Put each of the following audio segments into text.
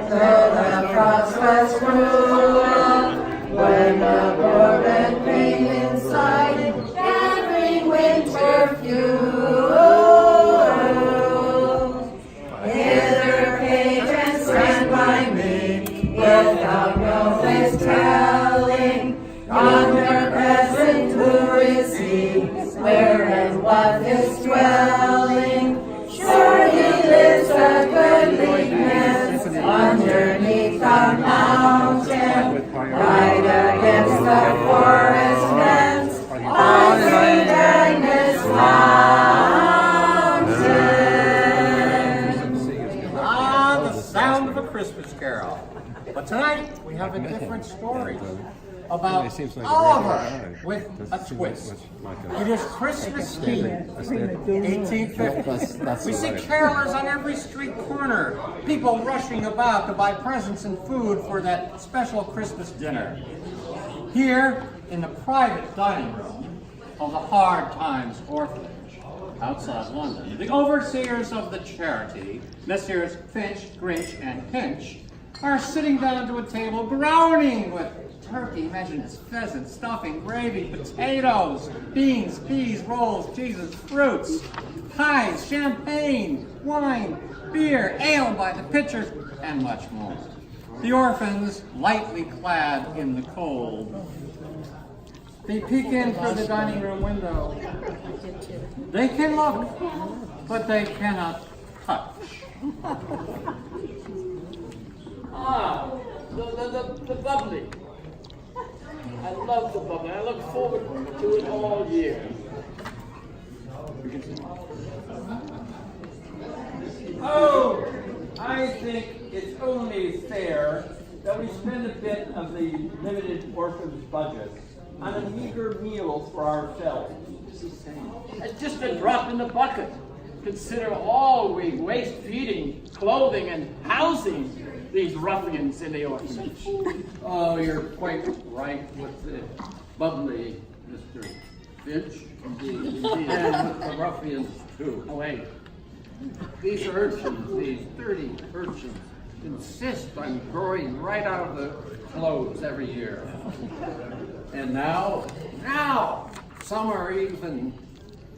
Though the frost was cruel, when the poor red pain inside, gathering winter fuel. Hither patrons stand by me, without no face telling, yonder present who receives, where and what his dwelling. Sure he lives a goodliness underneath the mountain, right against the forest fence on St. Agnes Mountain. Ah, the sound of a Christmas carol. But tonight we have a different story about Oliver with a twist. It is Christmas Eve, 1850. We see carolers on every street corner, people rushing about to buy presents and food for that special Christmas dinner. Here in the private dining room of the Hard Times Orphanage outside London, the overseers of the charity, Messrs. Finch, Grinch, and Pinch, are sitting down to a table groaning with turkey, imagine this, pheasant, stuffing, gravy, potatoes, beans, peas, rolls, cheeses, fruits, pies, champagne, wine, beer, ale by the pitchers, and much more. The orphans, lightly clad in the cold, they peek in through the dining room window. They can look, but they cannot touch. Ah, the bubbly. I love the bubbly. I look forward to it all year. Oh, I think it's only fair that we spend a bit of the limited orphan's budget on a meager meal for ourselves. It's just a drop in the bucket. Consider all we waste feeding, clothing, and housing these ruffians in the orphanage. Oh, you're quite right with the bubbly, Mr. Finch. And with the ruffians, too. Oh, wait. These urchins, these dirty urchins, insist on growing right out of the clothes every year. And now, some are even,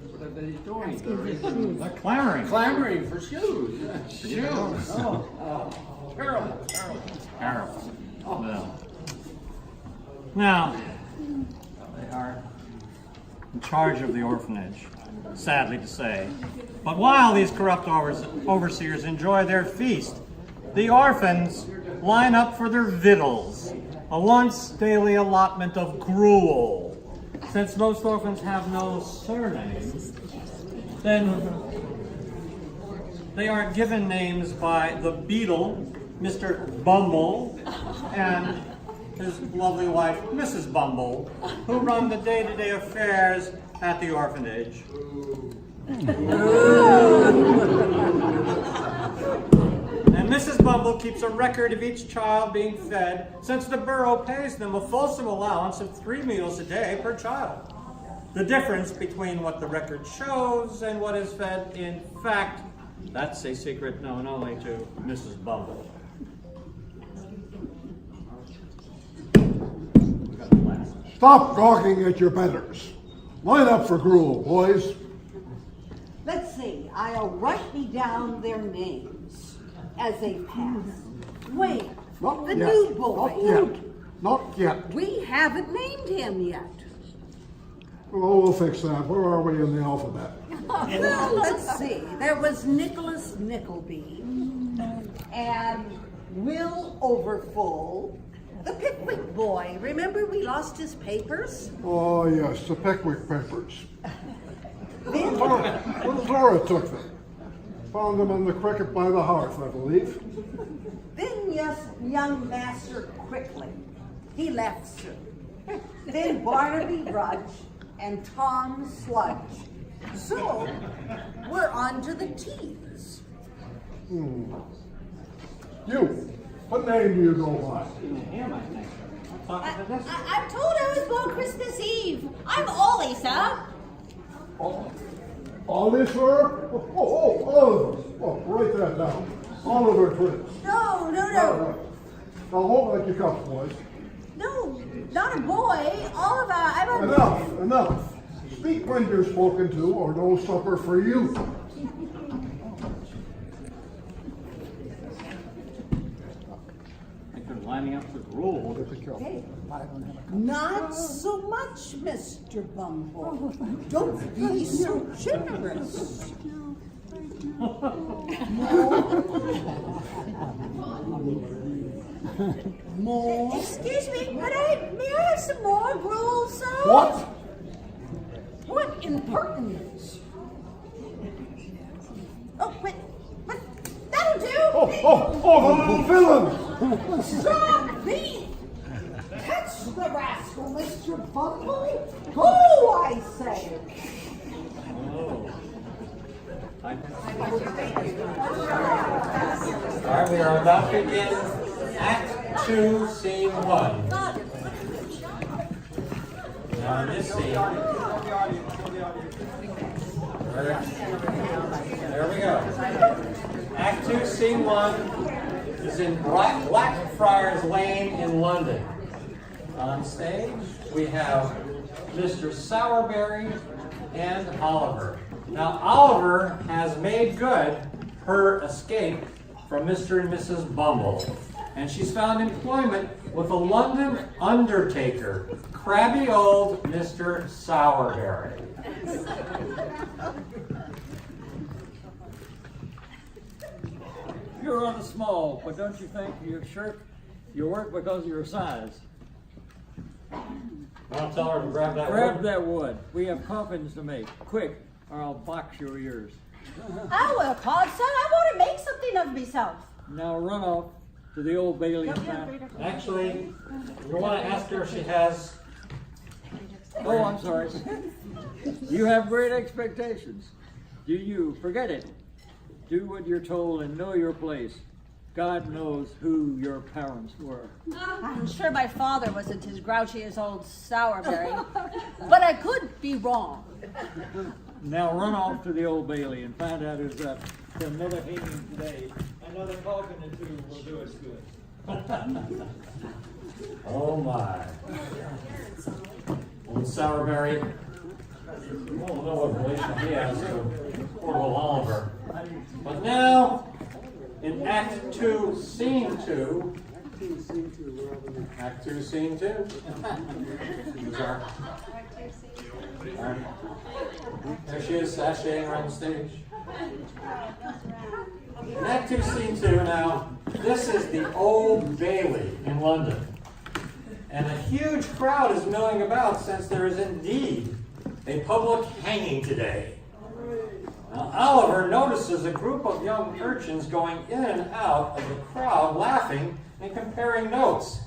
what are they doing? They're clamoring For shoes. Shoes. Terrible. Terrible. Well, now, they are in charge of the orphanage, sadly to say. But while these corrupt overseers enjoy their feast, the orphans line up for their victuals, a once daily allotment of gruel. Since most orphans have no surnames, then they are given names by the beadle, Mr. Bumble, and his lovely wife, Mrs. Bumble, who run the day-to-day affairs at the orphanage. And Mrs. Bumble keeps a record of each child being fed, since the borough pays them a fulsome allowance of 3 meals a day per child. The difference between what the record shows and what is fed, in fact, that's a secret known only to Mrs. Bumble. Stop gawking at your betters. Line up for gruel, boys. Let's see, I'll write me down their names as they pass. Wait, Not the yet. new boy. Not yet. We haven't named him yet. Oh, we'll fix that. Where are we in the alphabet? Well, let's see. There was Nicholas Nickleby and Will Overfull. The Pickwick boy. Remember we lost his papers? Oh, yes, the Pickwick papers. Then, Laura took them. Found them on the cricket by the hearth, I believe. then yes, young Master Quickly. He left soon. Then Barnaby Rudge and Tom Sludge. So, we're on to the T's. You, what name do you go by? I'm told I was born Christmas Eve. I'm Ollie, sir. Oliver? Oliver. Oh, write that down. Oliver Twins. No, No, no, no. Now hold on your cuffs, boys. No, not a boy. Oliver, I'm a... Enough. Speak when you're spoken to, or no supper for you. They're lining up for gruel. Not so much, Mr. Bumble. Don't be so generous. More? Excuse me, may I have some more gruel, sir? What? What impertinence! Oh, wait, that'll do. Oh, the little villain! Stop me! Catch the rascal, Mr. Bumble! Go, I say! All right, we are about to begin Act 2, Scene 1. Now in this scene, there we go. Act 2, Scene 1 is in Blackfriars Lane in London. On stage, we have Mr. Sowerberry and Oliver. Now, Oliver has made good her escape from Mr. and Mrs. Bumble, and she's found employment with a London undertaker, crabby old Mr. Sowerberry. You're rather small, but don't you think your shirt, you work because of your size? I'll tell her to grab that Grab wood. that wood. We have coffins to make. Quick, or I'll box your ears. I'll work hard, son. I want to make something of myself. Now run off to the Old Bailey and find... Actually, we want to ask her if she has... Oh, I'm sorry. You have great expectations. Do you? Forget it. Do what you're told and know your place. God knows who your parents were. I'm sure my father wasn't as grouchy as old Sowerberry, but I could be wrong. Now run off to the Old Bailey and find out who's up for another hanging today. Another coffin or two will do us good. Oh my. Old Sowerberry. We won't know what relation he has to poor little Oliver. But now, in Act 2, Scene 2. Act 2, Scene 2. Here's our, there she is, sashaying around the stage. In Act 2, Scene 2 now, this is the Old Bailey in London. And a huge crowd is milling about since there is indeed a public hanging today. Now, Oliver notices a group of young urchins going in and out of the crowd, laughing and comparing notes.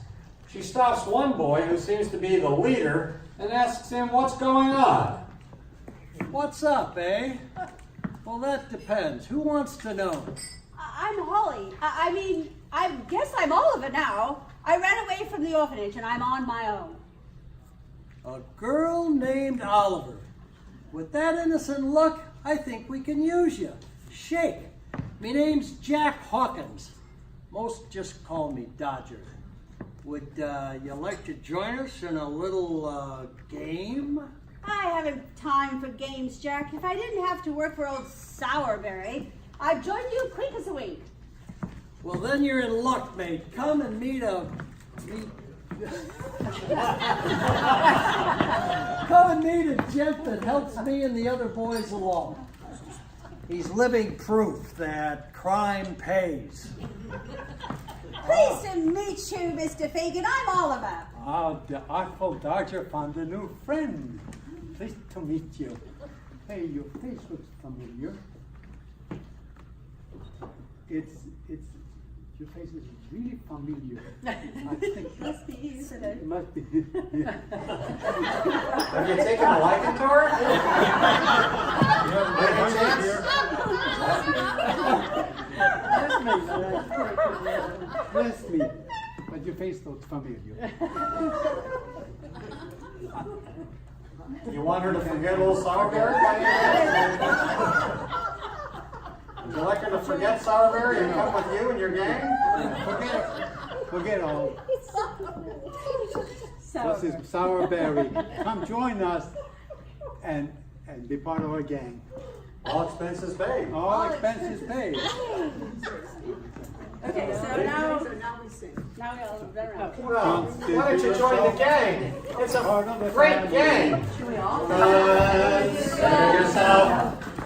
She stops one boy, who seems to be the leader, and asks him what's going on. What's up, eh? Well, that depends. Who wants to know? I'm Holly. I guess I'm Oliver now. I ran away from the orphanage and I'm on my own. A girl named Oliver. With that innocent luck, I think we can use you. Shake. Me name's Jack Hawkins. Most just call me Dodger. Would you like to join us in a little game? I haven't time for games, Jack. If I didn't have to work for old Sowerberry, I'd join you quick as a wink. Well, then you're in luck, mate. Come and Come and meet a gent that helps me and the other boys along. He's living proof that crime pays. Pleased to meet you, Mr. Fagan. I'm Oliver. Ah, the Artful Dodger found a new friend. Pleased to meet you. Hey, your face looks familiar. Your face is really familiar. I think Must be you, isn't it? it must be. Have you taken a liking to her? You haven't by any chance? Bless me. But your face looks familiar. You want her to forget old Sowerberry? Would you like her to forget Sourberry and come with you and your gang? Forget all. This is Sourberry. Come join us and be part of our gang. All expenses paid. All expenses paid. Okay, so now we all better. Well, why don't you join the gang? It's a great gang. Consider yourself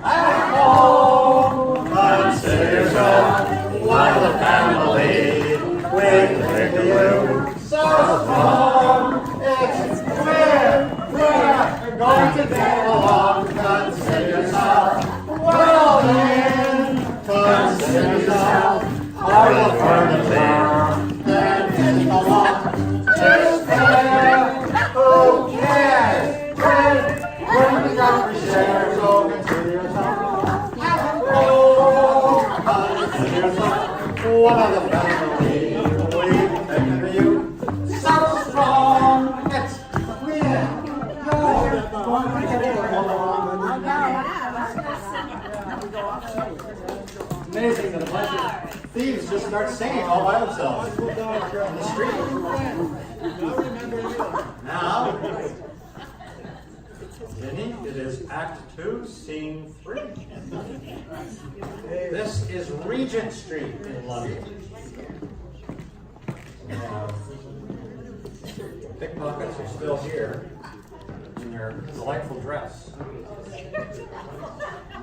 at home. Consider yourself one of the family. With you, so strong. It's we're going to get along. Consider yourself well then. Consider yourself part of the furniture. Then it's along. It's there. Who cares? When we got for share, so consider yourself at home. Consider yourself one of the family. You so strong. It's clear. Amazing that a bunch of thieves just start singing all by themselves in the street. Now, Jenny, it is Act 2, Scene 3. This is Regent Street in London. Pickpockets are still here in their delightful dress.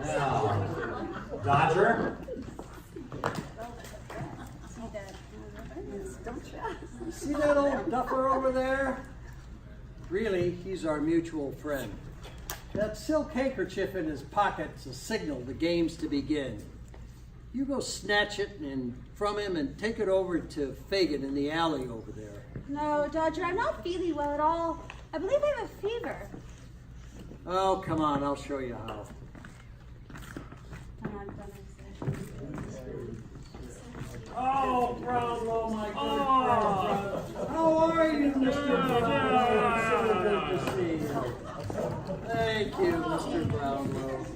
Now, Dodger. See that old duffer over there? Really, he's our mutual friend. That silk handkerchief in his pocket's a signal the game's to begin. You go snatch it from him and take it over to Fagin in the alley over there. No, Dodger, I'm not feeling well at all. I believe I have a fever. Oh, come on, I'll show you how. Oh, Brownlow, my good friend. How are you, Mr. Brownlow? So good to see you. Thank you, Mr. Brownlow.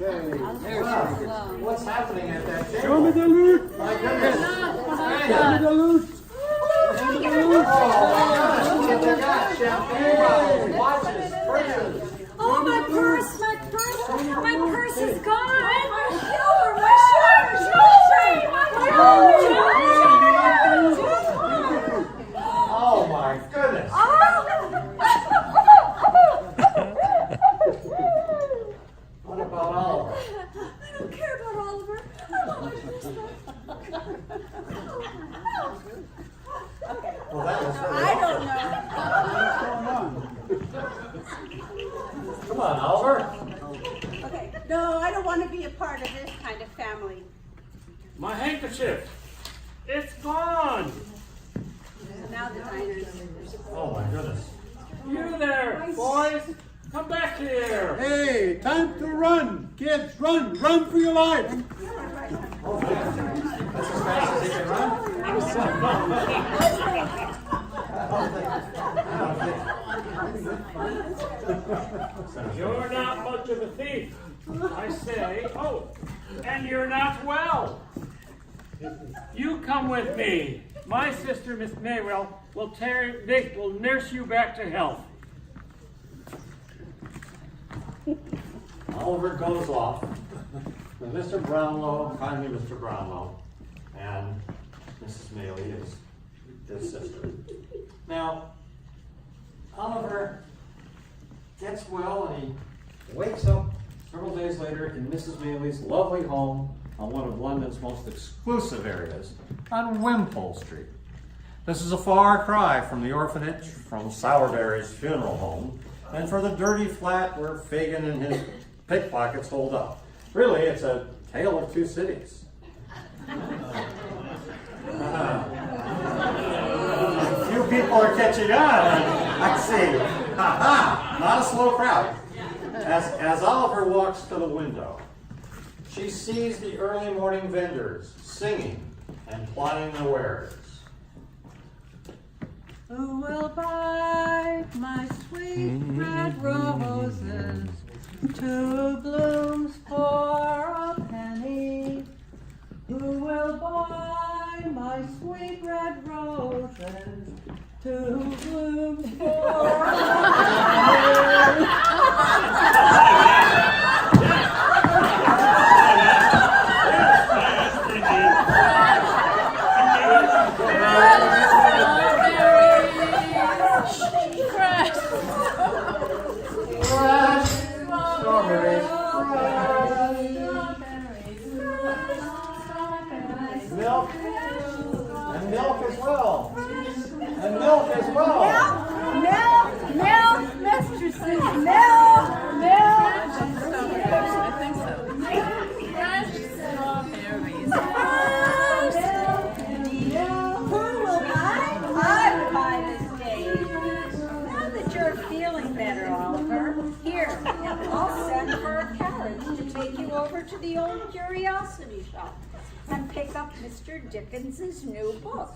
Okay, What's happening at that table? Show me the loot. My goodness. Show me the loot. Look at that. Champagne, watches, purses. Oh, my purse is gone. My Oh my goodness. What about Oliver? I don't care about Oliver. Well, that was really I don't know. Come on, Oliver. Okay, no, I don't want to be a part of this kind of family. My handkerchief. It's gone. Now the diners. Oh my goodness. You there, boys. Come back here. Hey, time to run. Kids, run. Run for your life. Oh man. That's as fast as he can run? You're not much of a thief, I say. Oh, and you're not well. You come with me. My sister, Miss Maurile, will nurse you back to health. Oliver goes off with Mr. Brownlow, kindly Mr. Brownlow, and Mrs. Maurile is his sister. Now, Oliver gets well and he wakes up several days later in Mrs. Maulile's lovely home on one of London's most exclusive areas on Wimpole Street. This is a far cry from the orphanage, from Sourberry's funeral home, and for the dirty flat where Fagin and his pickpockets holed up. Really, it's a tale of two cities. Few people are catching on, I see. Ha-ha! Not a slow crowd. As Oliver walks to the window, she sees the early morning vendors singing and plying their wares. Who will buy my sweet red roses? 2 blooms for a penny. Who will buy my sweet red roses? 2 blooms for a penny. Milk. And milk as well. And milk as well. Milk, mistresses, milk. I think so. Fresh strawberries. Who will buy? I will buy this day. Now that you're feeling better, Oliver, here, I'll send for a carriage to take you over to the old curiosity shop and pick up Mr. Dickens's new book.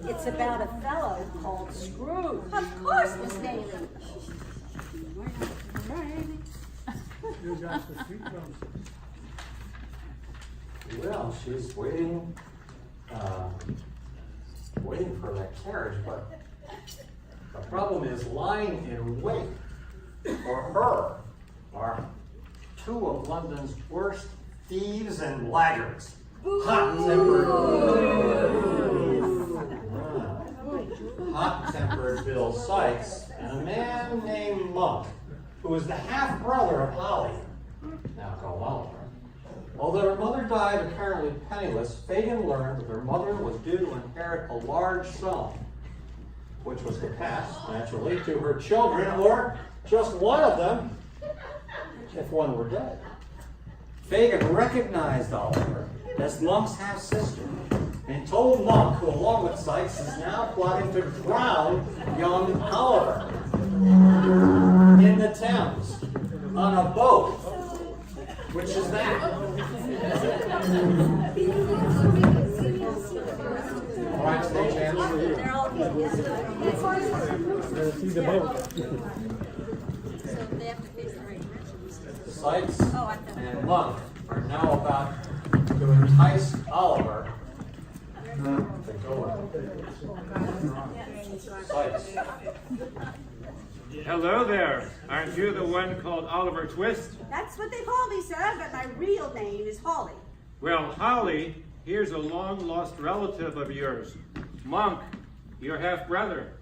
It's about a fellow called Scrooge. Of course, Miss Daly. Well, she's waiting for that carriage, but the problem is lying in wait for her are 2 of London's worst thieves and laggards. Hot-tempered Bill Sykes and a man named Monk, who was the half-brother of Holly, now called Oliver. Although her mother died apparently penniless, Fagin learned that her mother was due to inherit a large sum, which was to pass, naturally, to her children, or just one of them, if one were dead. Fagin recognized Oliver as Monk's half-sister, and told Monk, who along with Sykes is now plotting to drown young Oliver in the Thames on a boat, which is that. All right, stage hands for you. See the boat. Sykes and Monk are now about to entice Oliver to go in. Sykes. Hello there. Aren't you the one called Oliver Twist? That's what they call me, sir, but my real name is Holly. Well, Holly, here's a long-lost relative of yours. Monk, your half-brother.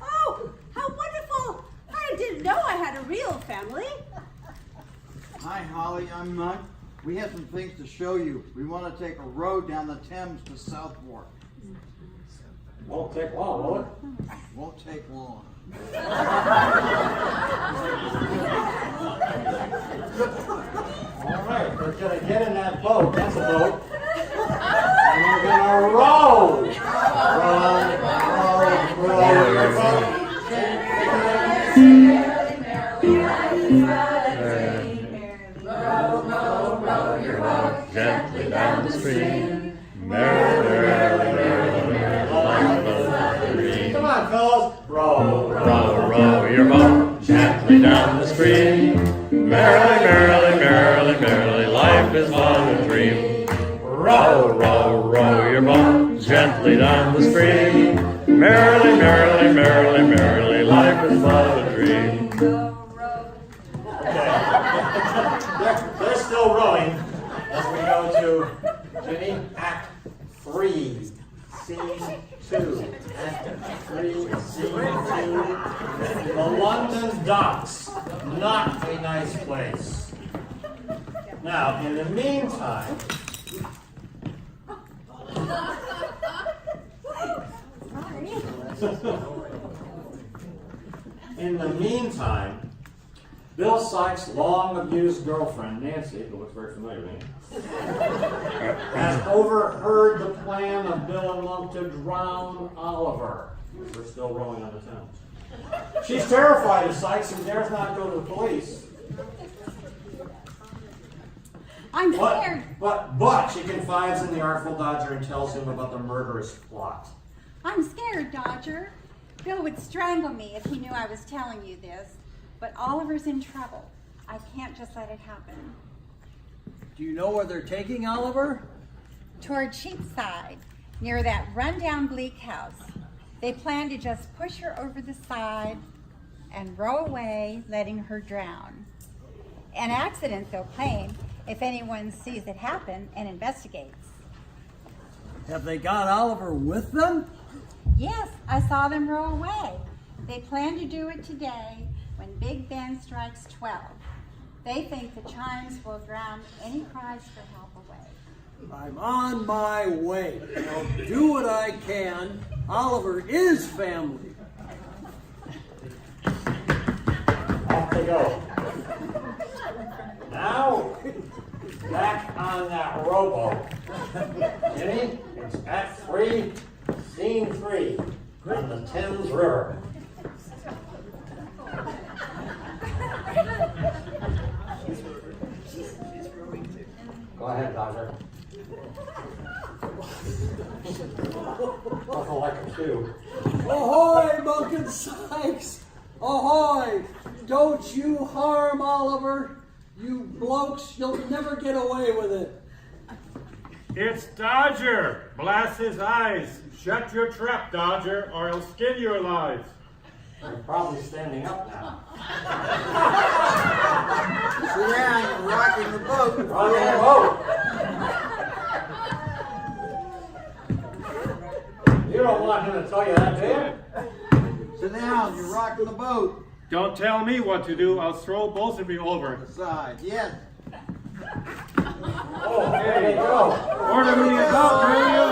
Oh, how wonderful! I didn't know I had a real family. Hi, Holly. I'm Monk. We have some things to show you. We want to take a road down the Thames to Southwark. Won't take long, will it? Won't take long. All right, we're going to get in that boat. That's a boat. And we're going to row. Gently down the stream, merrily, merrily, merrily, Come on, fellas. Row, row, row your boat gently down the stream. Merrily, merrily, merrily, merrily, life is but a dream. Row, row, row your boat gently down the stream. Merrily, merrily, merrily, merrily, life is but a dream. They're still rowing as we go to Jenny, Act 3, Scene 2. Act 3, Scene 2. The London docks, not a nice place. Now, in the meantime, Bill Sykes' long-abused girlfriend, Nancy, who looks very familiar to me, has overheard the plan of Bill and Monk to drown Oliver. We're still rowing on the Thames. She's terrified of Sykes and dares not go to the police. I'm scared. But she confides in the Artful Dodger and tells him about the murderous plot. I'm scared, Dodger. Bill would strangle me if he knew I was telling you this, but Oliver's in trouble. I can't just let it happen. Do you know where they're taking Oliver? Toward Cheapside, near that rundown bleak house. They plan to just push her over the side and row away, letting her drown. An accident, they'll claim, if anyone sees it happen and investigates. Have they got Oliver with them? Yes, I saw them row away. They plan to do it today when Big Ben strikes 12. They think the chimes will drown any cries for help away. I'm on my way. I'll do what I can. Oliver is family. Off they go. Now, back on that rowboat. Jenny, it's Act 3, Scene 3, on the Thames River. Go ahead, Dodger. Buckle like a shoe. Ahoy, Monk and Sykes! Ahoy! Don't you harm Oliver. You blokes, you'll never get away with it. It's Dodger. Blast his eyes. Shut your trap, Dodger, or he'll skin you alive. You're probably standing up now. Sit down, you're rocking the boat. Rocking the boat. You don't want him to tell you that, do you? Sit down, you're rocking the boat. Don't tell me what to do. I'll throw both of you over. Aside, yes. Oh, there you go. Order me a boat, will you?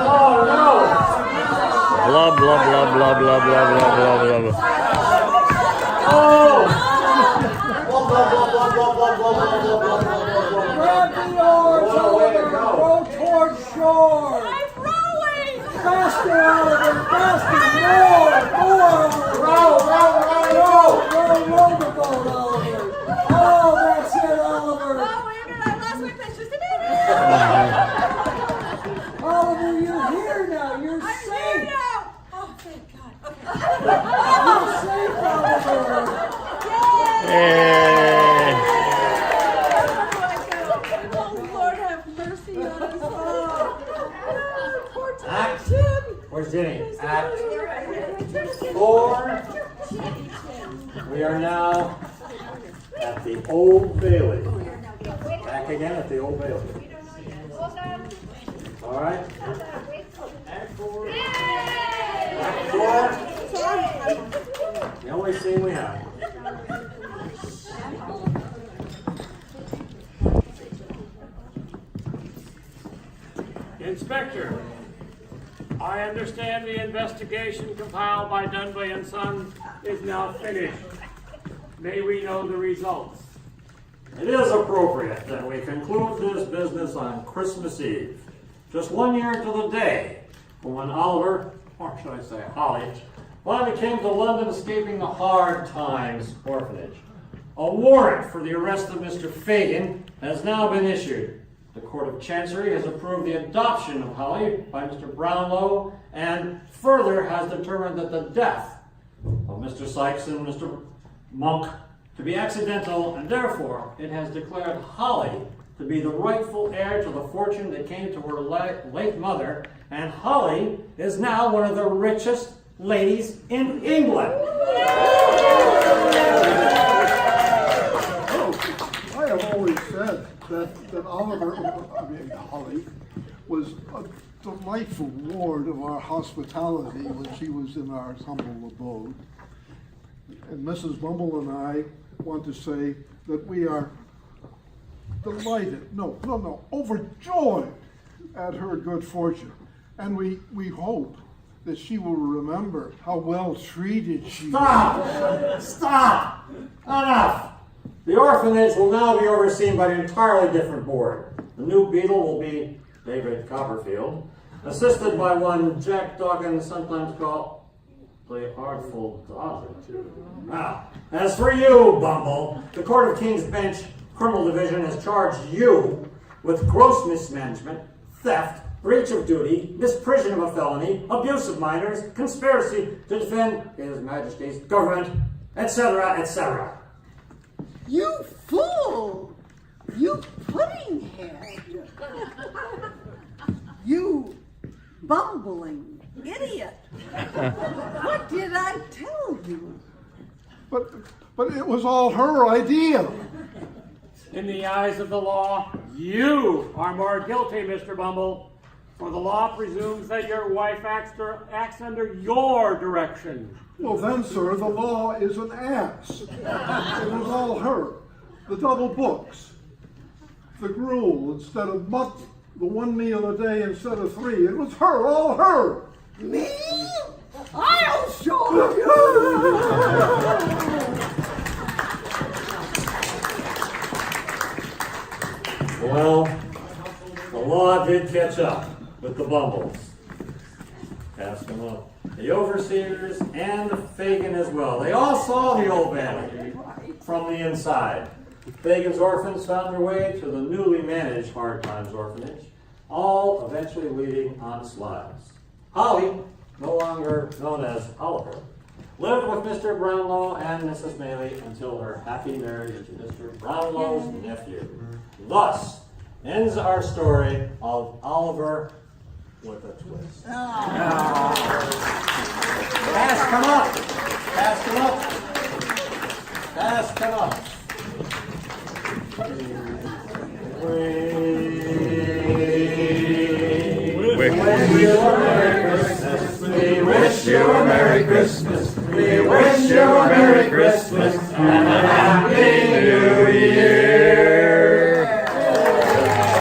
Oh, no. Blah, blah, blah, blah, blah, blah, blah, blah, blah. Oh! Blah, blah, blah, blah, blah, blah, blah, blah, blah, blah. Grab the oars, What a way to Oliver. go. Row toward shore. I'm rowing! Faster, Oliver. Faster. More. Row, row, row, row. Row the boat, Oliver. Oh, that's it, Oliver. Oh, wait a minute, I lost my place. Just a minute. Oliver, you're here now. You're safe. Here now. Oh, thank God. You're safe, Oliver. Hey. Oh, Lord have mercy on us all. Poor Act. Tim. Where's Jenny? Act 4. We are now at the Old Bailey. Back again at the Old Bailey. All right. Act 4. Act 4. The only scene we have. Inspector, I understand the investigation compiled by Dunbley and Son is now finished. May we know the results? It is appropriate that we conclude this business on Christmas Eve, just 1 year to the day from when Oliver, or should I say Holly, finally came to London escaping the Hard Times orphanage. A warrant for the arrest of Mr. Fagin has now been issued. The Court of Chancery has approved the adoption of Holly by Mr. Brownlow and further has determined that the death of Mr. Sykes and Mr. Monk to be accidental, and therefore it has declared Holly to be the rightful heir to the fortune that came to her late mother, and Holly is now one of the richest ladies in England. I have always said that Oliver, Holly, was a delightful ward of our hospitality when she was in our humble abode. And Mrs. Bumble and I want to say that we are delighted, overjoyed at her good fortune. And we hope that she will remember how well treated she was. Stop! Enough! The orphanage will now be overseen by an entirely different board. The new beadle will be David Copperfield, assisted by one Jack Dawkins, sometimes called the Artful Dodger. Now, as for you, Bumble, the Court of King's Bench Criminal Division has charged you with gross mismanagement, theft, breach of duty, misprision of a felony, abuse of minors, conspiracy to defend His Majesty's government, etc., etc. You fool! You pudding head! You bumbling idiot! What did I tell you? But it was all her idea. In the eyes of the law, you are more guilty, Mr. Bumble, for the law presumes that your wife acts under your direction. Well then, sir, the law is an ass. It was all her. The double books. The gruel instead of mutt, the 1 meal a day instead of 3. It was her, all her. Me? I'll show you! Well, the law did catch up with the Bumbles. Passed them up. The overseers and the Fagin as well. They all saw the old valley from the inside. Fagin's orphans found their way to the newly managed Hard Times Orphanage, all eventually leading honest lives. Holly, no longer known as Oliver, lived with Mr. Brownlow and Mrs. Maley until her happy marriage to Mr. Brownlow's nephew. Thus ends our story of Oliver with a twist. Pass, come up. Pass, come up. Pass, come up. We wish you a Merry Christmas. We wish you a Merry Christmas and a Happy New Year.